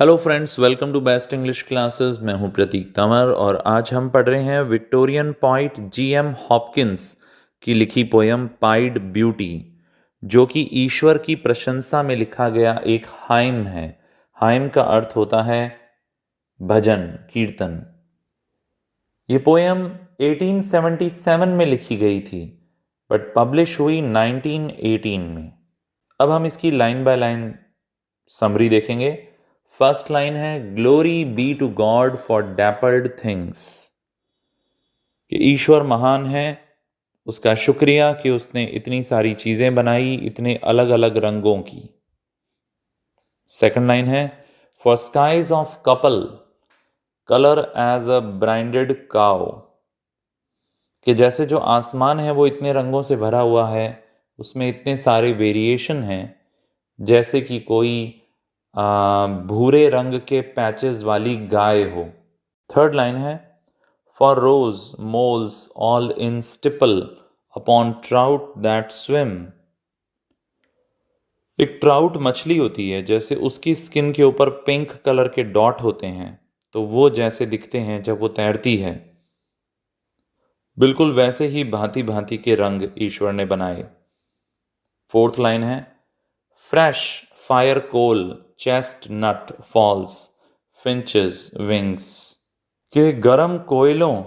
Hello friends, welcome to best English classes. मैं हूं प्रतीक तंवर और आज हम पढ़ रहे हैं विक्टोरियन पोइट जी.एम. हॉपकिंस की लिखी पोयम पाइड ब्यूटी, जो कि ईश्वर की प्रशंसा में लिखा गया एक हाइम है। हाइम का अर्थ होता है भजन, कीर्तन। ये पोयम 1877 में लिखी गई थी बट पब्लिश हुई 1918 में। अब हम इसकी लाइन बाय लाइन समरी देखेंगे। फर्स्ट लाइन है, glory be to God for dappled things, कि ईश्वर महान है, उसका शुक्रिया कि उसने इतनी सारी चीजें बनाई, इतने अलग अलग रंगों की। सेकंड लाइन है, for skies of couple colour as a branded cow, कि जैसे जो आसमान है वो इतने रंगों से भरा हुआ है, उसमें इतने सारे वेरिएशन हैं, जैसे कि कोई भूरे रंग के पैचेस वाली गाय हो। थर्ड लाइन है, for rose moles all in stipple upon trout that swim, एक ट्राउट मछली होती है, जैसे उसकी स्किन के ऊपर पिंक कलर के डॉट होते हैं, तो वो जैसे दिखते हैं जब वो तैरती है, बिल्कुल वैसे ही भांति भांति के रंग ईश्वर ने बनाए। फोर्थ लाइन है, फ्रेश फायर कोल चेस्ट नट फॉल्स फिंचेस विंग्स, के गरम कोयलों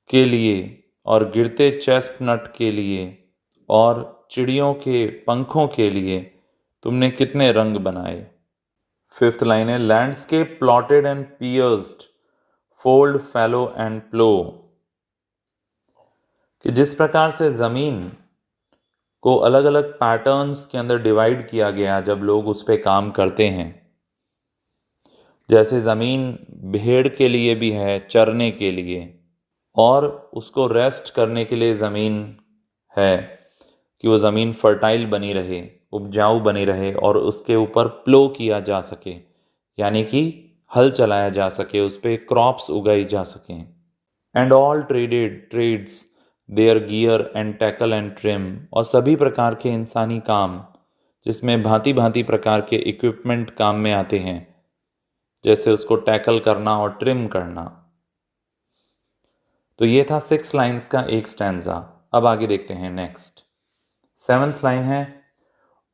के लिए और गिरते चेस्टनट के लिए और चिड़ियों के पंखों के लिए तुमने कितने रंग बनाए। फिफ्थ लाइन है, landscape plotted and pieced fold fallow and plough, कि जिस प्रकार से जमीन को अलग अलग पैटर्न्स के अंदर डिवाइड किया गया जब लोग उस पर काम करते हैं, जैसे ज़मीन भेड़ के लिए भी है, चरने के लिए, और उसको रेस्ट करने के लिए ज़मीन है कि वो ज़मीन फर्टाइल बनी रहे, उपजाऊ बनी रहे और उसके ऊपर प्लो किया जा सके, यानी कि हल चलाया जा सके, उस पर क्रॉप्स उगाई जा सकें। And all trades their gear and tackle and trim, और सभी प्रकार के इंसानी काम जिसमें भांति भांति प्रकार के इक्विपमेंट काम में आते हैं, जैसे उसको टैकल करना और ट्रिम करना। तो ये था 6 लाइन्स का एक स्टैंजा। अब आगे देखते हैं नेक्स्ट। 7th लाइन है,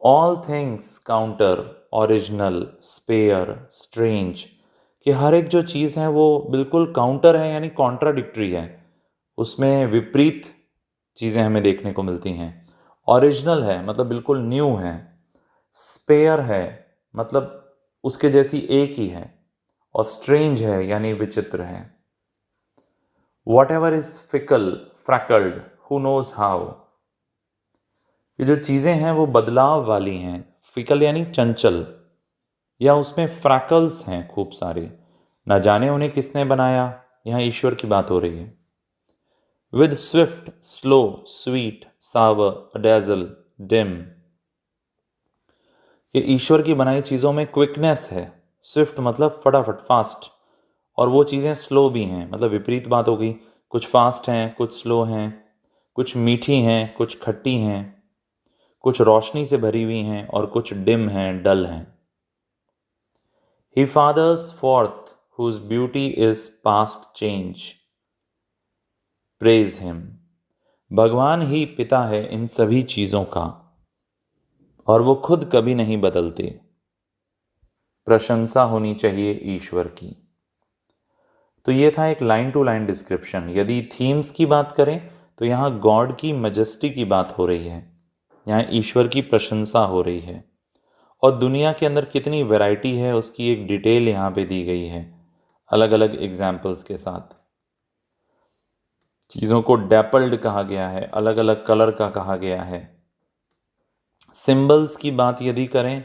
all things counter original spare strange, कि हर एक जो चीज़ है वो बिल्कुल काउंटर है, यानी कॉन्ट्राडिक्टरी है, उसमें विपरीत चीज़ें हमें देखने को मिलती हैं। ओरिजिनल है मतलब बिल्कुल न्यू है, स्पेयर है मतलब उसके जैसी एक ही है, और स्ट्रेंज है यानी विचित्र है। Whatever is fickle freckled who knows how, ये जो चीज़ें हैं वो बदलाव वाली हैं। फिकल यानी चंचल, या उसमें फ्रैकल्स हैं खूब सारे, ना जाने उन्हें किसने बनाया। यहाँ ईश्वर की बात हो रही है। With swift slow sweet sour dazzle dim, कि ईश्वर की बनाई चीज़ों में क्विकनेस है। स्विफ्ट मतलब फटाफट, फास्ट, और वो चीज़ें स्लो भी हैं, मतलब विपरीत बात हो गई। कुछ फास्ट हैं, कुछ स्लो हैं, कुछ मीठी हैं, कुछ खट्टी हैं, कुछ रोशनी से भरी हुई हैं और कुछ डिम हैं, डल हैं। He fathers forth whose beauty is past change, praise him, भगवान ही पिता है इन सभी चीज़ों का और वो खुद कभी नहीं बदलते। प्रशंसा होनी चाहिए ईश्वर की। तो ये था एक लाइन टू लाइन डिस्क्रिप्शन। यदि थीम्स की बात करें तो यहाँ गॉड की मजेस्टी की बात हो रही है, यहाँ ईश्वर की प्रशंसा हो रही है, और दुनिया के अंदर कितनी वैरायटी है उसकी एक डिटेल यहाँ पे दी गई है अलग अलग एग्जाम्पल्स के साथ। चीज़ों को डैपल्ड कहा गया है, अलग अलग कलर का कहा गया है। सिंबल्स की बात यदि करें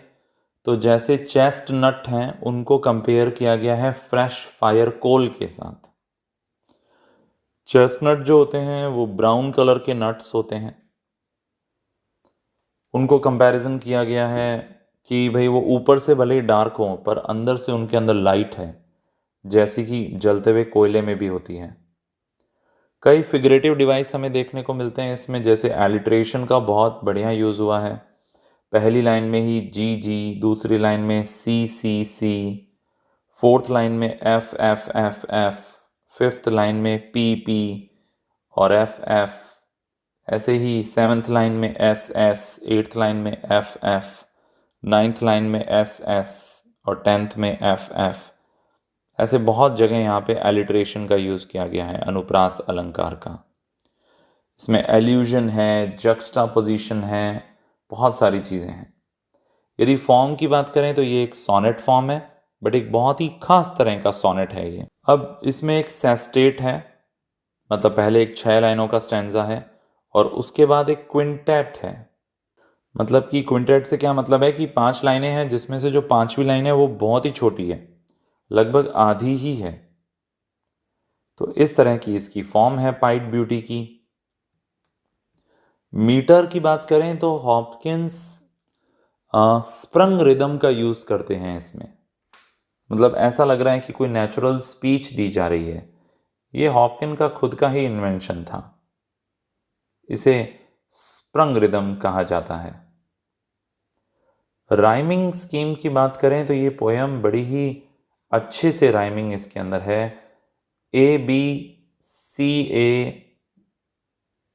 तो जैसे चेस्ट नट हैं उनको कंपेयर किया गया है फ्रेश फायर कोल के साथ। चेस्टनट जो होते हैं वो ब्राउन कलर के नट्स होते हैं, उनको कंपैरिजन किया गया है कि भाई वो ऊपर से भले ही डार्क हो पर अंदर से उनके अंदर लाइट है, जैसी कि जलते हुए कोयले में भी होती है। कई फिगरेटिव डिवाइस हमें देखने को मिलते हैं इसमें, जैसे एलिट्रेशन का बहुत बढ़िया यूज़ हुआ है। पहली लाइन में ही जी जी, दूसरी लाइन में सी सी सी, फोर्थ लाइन में F F F F, fifth line में पी पी और एफ एफ, ऐसे ही सेवन्थ लाइन में एस एस, एट्थ लाइन में एफ एफ, नाइन्थ लाइन में एस एस और टेंथ में एफ एफ। ऐसे बहुत जगह यहाँ पे एलिट्रेशन का यूज़ किया गया है, अनुप्रास अलंकार का। इसमें एल्यूजन है, जक्स्टापोजिशन है, बहुत सारी चीज़ें हैं। यदि फॉर्म की बात करें तो ये एक सोनेट फॉर्म है, बट एक बहुत ही खास तरह का सोनेट है ये। अब इसमें एक सेस्टेट है, मतलब पहले एक 6 लाइनों का स्टैंजा है और उसके बाद एक क्विंटेट है। मतलब कि क्विंटेट से क्या मतलब है कि 5 लाइनें हैं जिसमें से जो 5वीं लाइन है वो बहुत ही छोटी है, लगभग आधी ही है। तो इस तरह की इसकी फॉर्म है पाइड ब्यूटी की। मीटर की बात करें तो हॉपकिंस स्प्रंग रिदम का यूज़ करते हैं इसमें। मतलब ऐसा लग रहा है कि कोई नेचुरल स्पीच दी जा रही है। ये हॉपकिन का खुद का ही इन्वेंशन था। इसे स्प्रंग रिदम कहा जाता है। राइमिंग स्कीम की बात करें तो ये पोयम बड़ी ही अच्छे से राइमिंग इसके अंदर है। A B C A,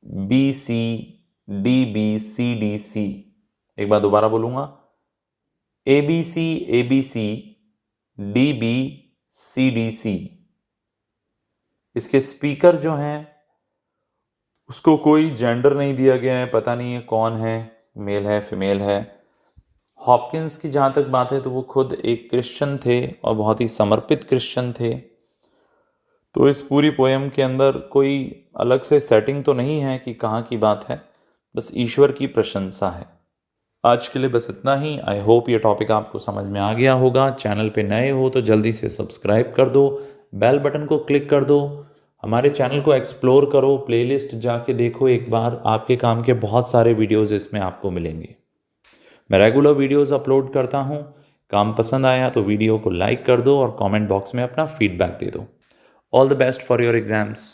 B C D B C D C. एक बार दोबारा बोलूँगा, A B C D B C D C. इसके स्पीकर जो हैं उसको कोई जेंडर नहीं दिया गया है, पता नहीं है कौन है, मेल है फीमेल है। हॉपकिंस की जहाँ तक बात है तो वो खुद एक क्रिश्चियन थे और बहुत ही समर्पित क्रिश्चियन थे। तो इस पूरी पोएम के अंदर कोई अलग से सेटिंग तो नहीं है कि कहाँ की बात है, बस ईश्वर की प्रशंसा है। आज के लिए बस इतना ही। आई होप ये टॉपिक आपको समझ में आ गया होगा। चैनल पे नए हो तो जल्दी से सब्सक्राइब कर दो, बेल बटन को क्लिक कर दो, हमारे चैनल को एक्सप्लोर करो, प्लेलिस्ट जाके देखो एक बार, आपके काम के बहुत सारे वीडियोस इसमें आपको मिलेंगे। मैं रेगुलर वीडियोस अपलोड करता हूँ। काम पसंद आया तो वीडियो को लाइक कर दो और कमेंट बॉक्स में अपना फीडबैक दे दो। All the best for your exams.